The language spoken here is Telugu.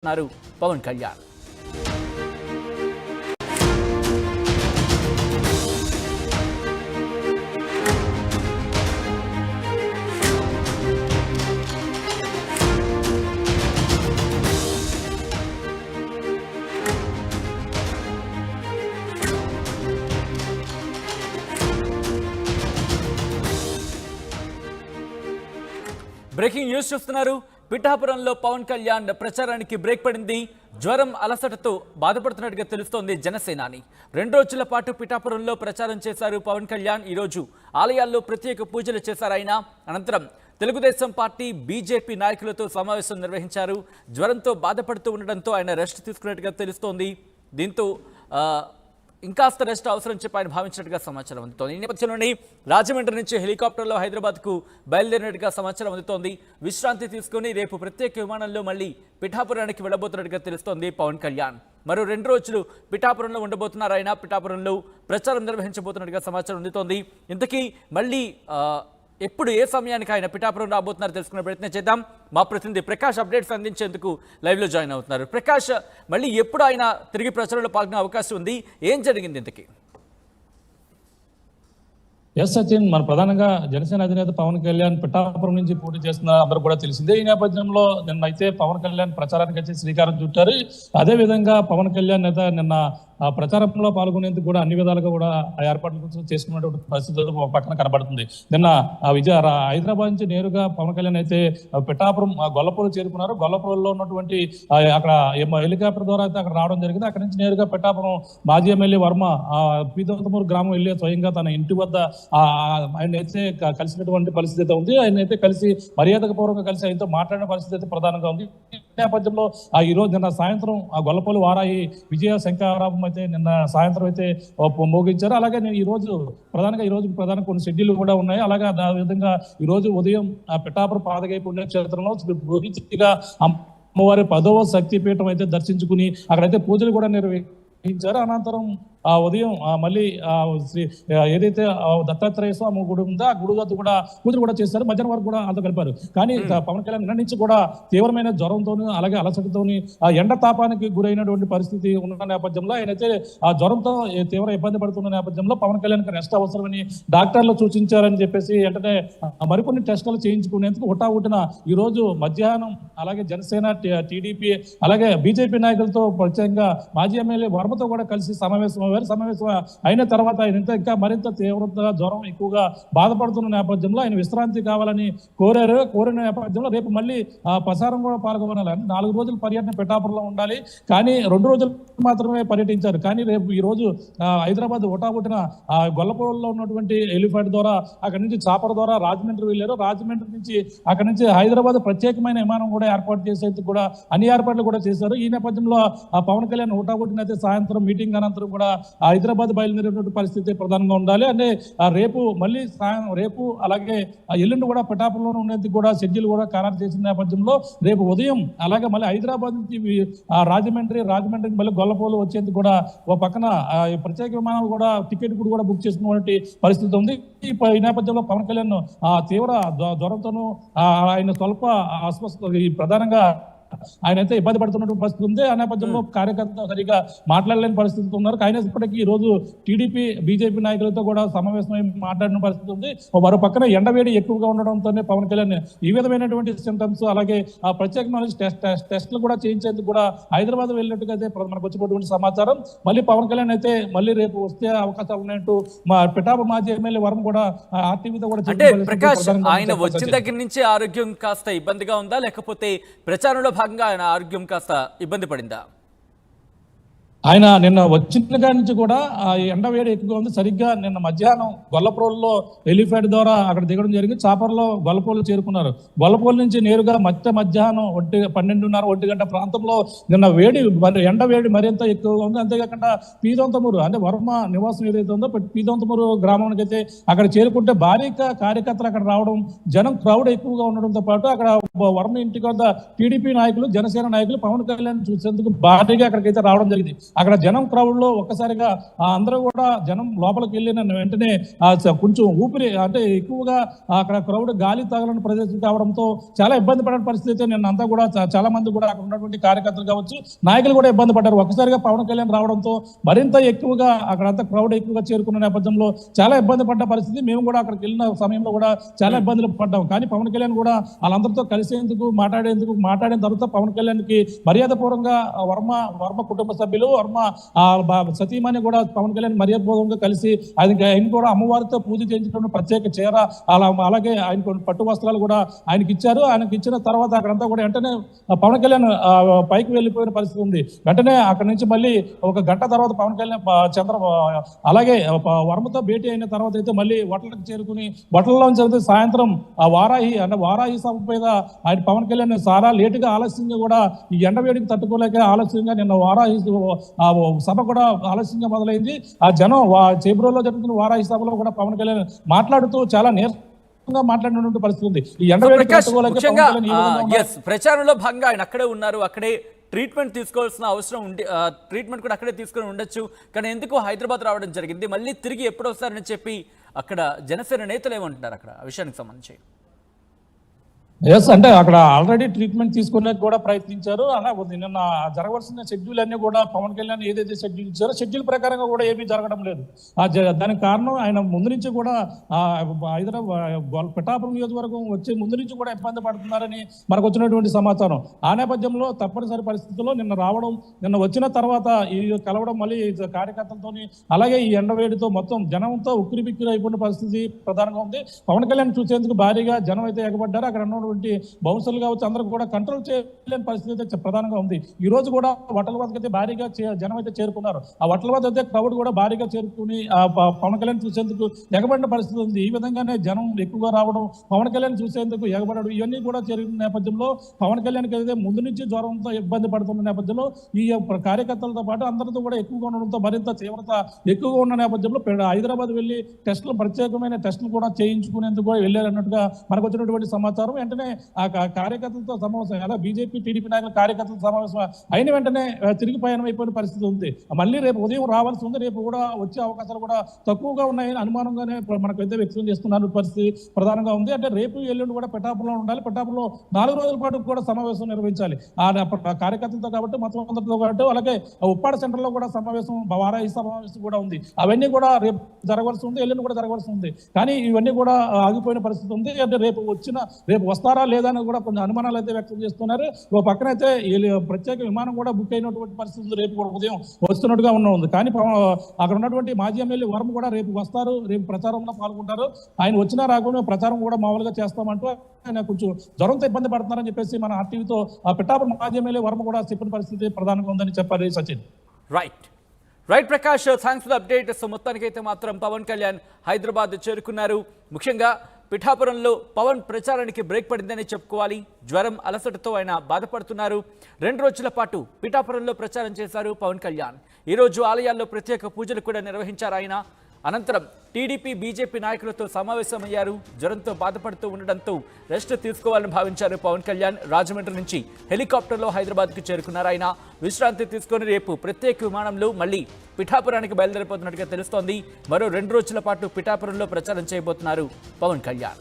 అన్నారు పవన్ కళ్యాణ్. బ్రేకింగ్ న్యూస్ చూస్తున్నారు. పిఠాపురంలో పవన్ కళ్యాణ్ ప్రచారానికి బ్రేక్ పడింది. జ్వరం అలసటతో బాధపడుతున్నట్టుగా తెలుస్తోంది జనసేనాని. 2 రోజుల పాటు పిఠాపురంలో ప్రచారం చేశారు పవన్ కళ్యాణ్. ఈరోజు ఆలయాల్లో ప్రత్యేక పూజలు చేశారు ఆయన. అనంతరం తెలుగుదేశం పార్టీ బీజేపీ నాయకులతో సమావేశం నిర్వహించారు. జ్వరంతో బాధపడుతూ ఉండడంతో ఆయన రెస్ట్ తీసుకున్నట్టుగా తెలుస్తోంది. దీంతో ఇంకాస్త రెస్ట్ అవసరం చెప్పి ఆయన భావించినట్టుగా సమాచారం అందుతోంది. ఈ నేపథ్యంలోనే రాజమండ్రి నుంచి హెలికాప్టర్లో హైదరాబాద్కు బయలుదేరినట్టుగా సమాచారం అందుతోంది. విశ్రాంతి తీసుకుని రేపు ప్రత్యేక విమానంలో మళ్ళీ పిఠాపురానికి వెళ్ళబోతున్నట్టుగా తెలుస్తోంది పవన్ కళ్యాణ్. మరో 2 రోజులు పిఠాపురంలో ఉండబోతున్నారు ఆయన. పిఠాపురంలో ప్రచారం నిర్వహించబోతున్నట్టుగా సమాచారం అందుతోంది. ఇంతకీ మళ్ళీ ఎప్పుడు ఏ సమయానికి ఆయన పిఠాపురం రాబోతున్నారు తెలుసుకునే ప్రయత్నం చేద్దాం. మా ప్రతినిధి ప్రకాష్ అప్డేట్స్ అందించేందుకు లైవ్లో జాయిన్ అవుతున్నారు. ప్రకాష్, మళ్ళీ ఎప్పుడు ఆయన తిరిగి ప్రచారంలో పాల్గొనే అవకాశం ఉంది? ఏం జరిగింది ఇంతకీ? ఎస్ సచిన్, మన ప్రధానంగా జనసేన అధినేత పవన్ కళ్యాణ్ పిఠాపురం నుంచి పోటీ చేస్తున్న అందరూ కూడా తెలిసిందే. ఈ నేపథ్యంలో నిన్న అయితే పవన్ కళ్యాణ్ ప్రచారానికి వచ్చి శ్రీకారం చుట్టారు. అదే విధంగా పవన్ కళ్యాణ్ నేత నిన్న ఆ ప్రచారంలో పాల్గొనేందుకు కూడా అన్ని విధాలుగా కూడా ఏర్పాట్ల కోసం చేసుకున్నటువంటి పరిస్థితి పక్కన కనబడుతుంది. నిన్న హైదరాబాద్ నుంచి నేరుగా పవన్ కళ్యాణ్ అయితే పిఠాపురం గొల్లపూలు చేరుకున్నారు. గొల్లపూలులో ఉన్నటువంటి అక్కడ హెలికాప్టర్ ద్వారా అయితే అక్కడ రావడం జరిగింది. అక్కడ నుంచి నేరుగా పిఠాపురం మాజీ ఎమ్మెల్యే వర్మ పీతంతమూరు గ్రామం వెళ్ళి స్వయంగా తన ఇంటి వద్ద ఆయన అయితే కలిసినటువంటి పరిస్థితి ఉంది. ఆయన అయితే కలిసి మర్యాదక పూర్వకంగా కలిసి ఆయనతో మాట్లాడిన పరిస్థితి అయితే ప్రధానంగా ఉంది. ఈ నేపథ్యంలో ఈ రోజు నిన్న సాయంత్రం గొల్లపూలు వారాయి విజయ శంకరారామం అయితే నిన్న సాయంత్రం అయితే మోగించారు. అలాగే ఈ రోజు ప్రధాన కొన్ని షెడ్యూల్ కూడా ఉన్నాయి. అలాగే ఆ విధంగా ఈ రోజు ఉదయం పిఠాపురం పాదగై పుణ్యక్షేత్రంలో అమ్మవారి 10వ శక్తిపీఠం అయితే దర్శించుకుని అక్కడైతే పూజలు కూడా నిర్వహించారు. అనంతరం ఉదయం మళ్ళీ ఏదైతే దత్తాత్రేయ స్వామి గుడి ఉందో ఆ గుడి వద్ద కూడా పూజలు కూడా చేస్తారు. మధ్యాహ్నం వరకు కూడా అంతా కలిపారు. కానీ పవన్ కళ్యాణ్ నిన్న నుంచి కూడా తీవ్రమైన జ్వరంతోని అలాగే అలసటతోని ఎండ తాపానికి గురైనటువంటి పరిస్థితి ఉన్న నేపథ్యంలో ఆయనైతే ఆ జ్వరంతో తీవ్ర ఇబ్బంది పడుతున్న నేపథ్యంలో పవన్ కళ్యాణ్ రెస్ట్ అవసరమని డాక్టర్లు సూచించారని చెప్పేసి వెంటనే మరికొన్ని టెస్టులు చేయించుకునేందుకు హుటాహుటిన ఈ రోజు మధ్యాహ్నం అలాగే జనసేన టీడీపీ అలాగే బీజేపీ నాయకులతో ప్రత్యేకంగా మాజీ ఎమ్మెల్యే వర్మతో కూడా కలిసి సమావేశం అయిన తర్వాత ఆయన ఇంకా మరింత తీవ్రతగా జ్వరం ఎక్కువగా బాధపడుతున్న నేపథ్యంలో ఆయన విశ్రాంతి కావాలని కోరిన నేపథ్యంలో రేపు మళ్ళీ ప్రసారం కూడా పాల్గొనాలి. 4 రోజుల పర్యటన పిఠాపురంలో ఉండాలి. కానీ 2 రోజులు మాత్రమే పర్యటించారు. కానీ రేపు ఈ రోజు హైదరాబాద్ హుటాహుటిన గొల్లపూడిలో ఉన్నటువంటి ఎలిఫెంట్ ద్వారా అక్కడి నుంచి చాపర్ ద్వారా రాజమండ్రి వెళ్ళారు. రాజమండ్రి నుంచి అక్కడి నుంచి హైదరాబాద్ ప్రత్యేకమైన విమానం కూడా ఏర్పాటు చేసేందుకు కూడా అన్ని ఏర్పాట్లు కూడా చేశారు. ఈ నేపథ్యంలో పవన్ కళ్యాణ్ హుటాహుటిన అయితే సాయంత్రం మీటింగ్ అనంతరం కూడా హైదరాబాద్ బయలుదేరేటువంటి పరిస్థితి ప్రధానంగా ఉండాలి. అంటే రేపు మళ్ళీ రేపు అలాగే ఎల్లుండి కూడా పిఠాపురంలో ఉండేందుకు కూడా షెడ్యూల్ కూడా ఖరారు చేసిన నేపథ్యంలో రేపు ఉదయం అలాగే మళ్ళీ హైదరాబాద్ నుంచి రాజమండ్రికి మళ్ళీ గొల్లపూలు వచ్చేందుకు కూడా ఒక పక్కన ప్రత్యేక విమానాలు కూడా టికెట్ కూడా బుక్ చేసుకున్నటువంటి పరిస్థితి ఉంది. ఈ నేపథ్యంలో పవన్ కళ్యాణ్ తీవ్ర జ్వరంతోనూ ఆయన స్వల్ప అస్వస్థ ప్రధానంగా ఆయన అయితే ఇబ్బంది పడుతున్నటువంటి పరిస్థితి ఉంది. ఆ నేపథ్యంలో కార్యకర్త సరిగా మాట్లాడలేని పరిస్థితి ఉన్నారు. ఆయన ఇప్పటికీ ఈ రోజు టీడీపీ బీజేపీ నాయకులతో కూడా సమావేశమై మాట్లాడిన పరిస్థితి ఉంది. మరో పక్కన ఎండవేడి ఎక్కువగా ఉండడంతోనే పవన్ కళ్యాణ్ ఈ విధమైనటువంటి సింటమ్స్ అలాగే ప్రత్యేక నాలెడ్జ్ టెస్టులు కూడా చేయించేందుకు కూడా హైదరాబాద్ వెళ్ళినట్టుగా అయితే మనకు వచ్చినటువంటి సమాచారం. మళ్ళీ పవన్ కళ్యాణ్ అయితే మళ్ళీ రేపు వస్తే అవకాశాలు ఉన్నట్టు మా పిఠాపురం మాజీ ఎమ్మెల్యే వర్మ కూడా ఆర్టీవీతో కూడా ఆయన వచ్చిన దగ్గర నుంచి ఆరోగ్యం కాస్త ఇబ్బందిగా ఉందా, లేకపోతే ప్రచారంలో భాగంగా ఆయన ఆరోగ్యం కాస్త ఇబ్బంది పడిందా? ఆయన నిన్న వచ్చిన కాడి నుంచి కూడా ఎండవేడి ఎక్కువగా ఉంది. సరిగ్గా నిన్న మధ్యాహ్నం గొల్లపూలులో ఎలిఫెంట్ ద్వారా అక్కడ దిగడం జరిగింది. చాపర్లో గొల్లపూలు చేరుకున్నారు. గొల్లపూలు నుంచి నేరుగా మధ్యాహ్నం 12:30 1 గంట ప్రాంతంలో నిన్న ఎండ వేడి మరింత ఎక్కువగా ఉంది. అంతేకాకుండా పీతంతమూరు అంటే వర్మ నివాసం ఏదైతే ఉందో పీతంతమూరు గ్రామానికి అయితే అక్కడ చేరుకుంటే భారీగా కార్యకర్తలు అక్కడ రావడం, జనం క్రౌడ్ ఎక్కువగా ఉండడంతో పాటు అక్కడ వర్మ ఇంటికి వద్ద టీడీపీ నాయకులు జనసేన నాయకులు పవన్ కళ్యాణ్ చూసేందుకు భారీగా అక్కడికైతే రావడం జరిగింది. అక్కడ జనం క్రౌడ్ లో ఒక్కసారిగా అందరూ కూడా జనం లోపలికి వెళ్ళిన వెంటనే కొంచెం ఊపిరి అంటే ఎక్కువగా అక్కడ క్రౌడ్ గాలి తగలని ప్రదేశం కావడంతో చాలా ఇబ్బంది పడిన పరిస్థితి. నిన్నంతా కూడా చాలా మంది కూడా అక్కడ ఉన్నటువంటి కార్యకర్తలు కావచ్చు, నాయకులు కూడా ఇబ్బంది పడ్డారు. ఒక్కసారిగా పవన్ కళ్యాణ్ రావడంతో మరింత ఎక్కువగా అక్కడంతా క్రౌడ్ ఎక్కువగా చేరుకున్న నేపథ్యంలో చాలా ఇబ్బంది పడ్డ పరిస్థితి. మేము కూడా అక్కడికి వెళ్ళిన సమయంలో కూడా చాలా ఇబ్బందులు పడ్డాం. కానీ పవన్ కళ్యాణ్ కూడా వాళ్ళందరితో కలిసేందుకు మాట్లాడిన తర్వాత పవన్ కళ్యాణ్ కి మర్యాదపూర్వకంగా వర్మ కుటుంబ సభ్యులు, వర్మ సతీమణి కూడా పవన్ కళ్యాణ్ మర్యాదపూర్వకంగా కలిసి ఆయన కూడా అమ్మవారితో పూజ చేయించడం, ప్రత్యేక చీర అలాగే ఆయన పట్టు వస్త్రాలు కూడా ఆయనకి ఇచ్చారు. ఆయనకి ఇచ్చిన తర్వాత అక్కడంతా కూడా వెంటనే పవన్ కళ్యాణ్ పైకి వెళ్ళిపోయిన పరిస్థితి ఉంది. వెంటనే అక్కడ నుంచి మళ్ళీ ఒక గంట తర్వాత పవన్ కళ్యాణ్ అలాగే వర్మతో భేటీ అయిన తర్వాత అయితే మళ్ళీ వటలకు చేరుకుని వటలలో జరిగితే సాయంత్రం వారాహి సభ మీద ఆయన పవన్ కళ్యాణ్ చాలా లేటుగా ఆలస్యంగా కూడా ఈ ఎండవేడికి తట్టుకోలేక ఆలస్యంగా నిన్న వారాహి సభ కూడా ఆలస్యంగా మొదలైంది. ఆ జనం చేబ్రోలో జరుగుతున్న వారాహి సభలో కూడా పవన్ కళ్యాణ్ మాట్లాడుతూ చాలా మాట్లాడినటువంటి పరిస్థితి ఉంది. ఈ ఎండవేడికి తట్టుకోలేక ప్రచారంలో భాగంగా ఆయన అక్కడే ఉన్నారు, అక్కడే ట్రీట్మెంట్ తీసుకోవాల్సిన అవసరం ఉండి ట్రీట్మెంట్ కూడా అక్కడే తీసుకొని ఉండొచ్చు. కానీ ఎందుకు హైదరాబాద్ రావడం జరిగింది, మళ్ళీ తిరిగి ఎప్పుడు వస్తారని చెప్పి అక్కడ జనసేన నేతలు ఏమంటున్నారు అక్కడ ఆ విషయానికి సంబంధించి? అంటే అక్కడ ఆల్రెడీ ట్రీట్మెంట్ తీసుకునే కూడా ప్రయత్నించారు. అలా నిన్న జరగవలసిన షెడ్యూల్ అన్ని కూడా పవన్ కళ్యాణ్ ఏదైతే షెడ్యూల్ ఇచ్చారో షెడ్యూల్ ప్రకారంగా కూడా ఏమీ జరగడం లేదు. దానికి కారణం ఆయన ముందు నుంచి కూడా హైదరాబాద్ పిఠాపురం నియోజకవర్గం వచ్చే ముందు నుంచి కూడా ఇబ్బంది పడుతున్నారని మనకు వచ్చినటువంటి సమాచారం. ఆ నేపథ్యంలో తప్పనిసరి పరిస్థితుల్లో నిన్న వచ్చిన తర్వాత ఈ కలవడం, మళ్ళీ కార్యకర్తలతో అలాగే ఈ ఎండవేడితో మొత్తం జనంతో ఉక్కిరి బిక్కిరి అయిపోయిన పరిస్థితి ప్రధానంగా ఉంది. పవన్ కళ్యాణ్ చూసేందుకు భారీగా జనం అయితే ఎగబడ్డారు. అక్కడ బౌన్సర్లు కావచ్చు అందరూ కూడా కంట్రోల్ చేయలేని పరిస్థితి అయితే ప్రధానంగా ఉంది. ఈ రోజు కూడా వటల వద్దకు అయితే భారీగా జనం అయితే చేరుకున్నారు. ఆ వటల వద్ద అయితే క్రౌడ్ కూడా భారీగా చేరుకుని పవన్ కళ్యాణ్ చూసేందుకు ఎగబడిన పరిస్థితి ఉంది. ఈ విధంగానే జనం ఎక్కువగా రావడం, పవన్ కళ్యాణ్ చూసేందుకు ఎగబడడం ఇవన్నీ కూడా జరిగిన నేపథ్యంలో పవన్ కళ్యాణ్కి అయితే ముందు నుంచి జ్వరంతో ఇబ్బంది పడుతున్న నేపథ్యంలో ఈ కార్యకర్తలతో పాటు అందరితో కూడా ఎక్కువగా ఉండడంతో మరింత తీవ్రత ఎక్కువగా ఉన్న నేపథ్యంలో హైదరాబాద్ వెళ్ళి ప్రత్యేకమైన టెస్టులు కూడా చేయించుకునేందుకు కూడా వెళ్ళారన్నట్టుగా మనకు వచ్చినటువంటి సమాచారం. వెంటనే ఆ కార్యకర్తలతో సమావేశం, అలా బీజేపీ టీడీపీ నాయకుల కార్యకర్తల సమావేశం అయిన వెంటనే తిరిగి పయనం అయిపోయిన పరిస్థితి ఉంది. మళ్ళీ రేపు ఉదయం రావాల్సి ఉంది. రేపు కూడా వచ్చే అవకాశాలు కూడా తక్కువగా ఉన్నాయని అనుమానంగానే మనకు అయితే వ్యక్తం చేస్తున్న పరిస్థితి ప్రధానంగా ఉంది. అంటే రేపు ఎల్లుండి కూడా పిఠాపురంలో ఉండాలి. పిఠాపురంలో 4 రోజుల పాటు కూడా సమావేశం నిర్వహించాలి ఆ కార్యకర్తలతో కాబట్టి, మొత్తం అందరితో కాబట్టి. అలాగే ఉప్పాడ సెంటర్ లో కూడా సమావేశం, వారాహి సమావేశం కూడా ఉంది. అవన్నీ కూడా రేపు జరగవలసి ఉంది, ఎల్లుండి కూడా జరగవలసి ఉంది. కానీ ఇవన్నీ కూడా ఆగిపోయిన పరిస్థితి ఉంది. అంటే రేపు వస్తారా లేదా అని కూడా కొన్ని అనుమానాలు అయితే వ్యక్తం చేస్తున్నారు. ఓ పక్కన అయితే ప్రత్యేక విమానం కూడా బుక్ అయినటువంటి పరిస్థితి రేపు కూడా ఉదయం వస్తున్నట్టుగా ఉంది. కానీ అక్కడ ఉన్నటువంటి మాజీ ఎమ్మెల్యే వర్మ కూడా రేపు వస్తారు, రేపు ప్రచారంలో పాల్గొంటారు. ఆయన వచ్చినా రాకుండా ప్రచారం కూడా మామూలుగా చేస్తామంటూ ఆయన కొంచెం జ్వరంతో ఇబ్బంది పడుతున్నారని చెప్పేసి మన ఆర్టీవీతో పిఠాపురం మాజీ ఎమ్మెల్యే వర్మ కూడా చెప్పిన పరిస్థితి ప్రధానంగా ఉందని చెప్పారు Sachin. Right Prakash, thanks for the update. So మొత్తానికైతే మాత్రం పవన్ కళ్యాణ్ హైదరాబాద్ చేరుకున్నారు. ముఖ్యంగా పిఠాపురంలో పవన్ ప్రచారానికి బ్రేక్ పడిందని చెప్పుకోవాలి. జ్వరం అలసటతో ఆయన బాధపడుతున్నారు. 2 రోజుల పాటు పిఠాపురంలో ప్రచారం చేశారు పవన్ కళ్యాణ్. ఈరోజు ఆలయాల్లో ప్రత్యేక పూజలు కూడా నిర్వహించారు ఆయన. అనంతరం టీడీపీ బీజేపీ నాయకులతో సమావేశమయ్యారు. జ్వరంతో బాధపడుతూ ఉండడంతో రెస్ట్ తీసుకోవాలని భావించారు పవన్ కళ్యాణ్. రాజమండ్రి నుంచి హెలికాప్టర్లో హైదరాబాద్కు చేరుకున్నారు ఆయన. విశ్రాంతి తీసుకొని రేపు ప్రత్యేక విమానంలో మళ్ళీ పిఠాపురానికి బయలుదేరిపోతున్నట్టుగా తెలుస్తోంది. మరో 2 రోజుల పాటు పిఠాపురంలో ప్రచారం చేయబోతున్నారు పవన్ కళ్యాణ్.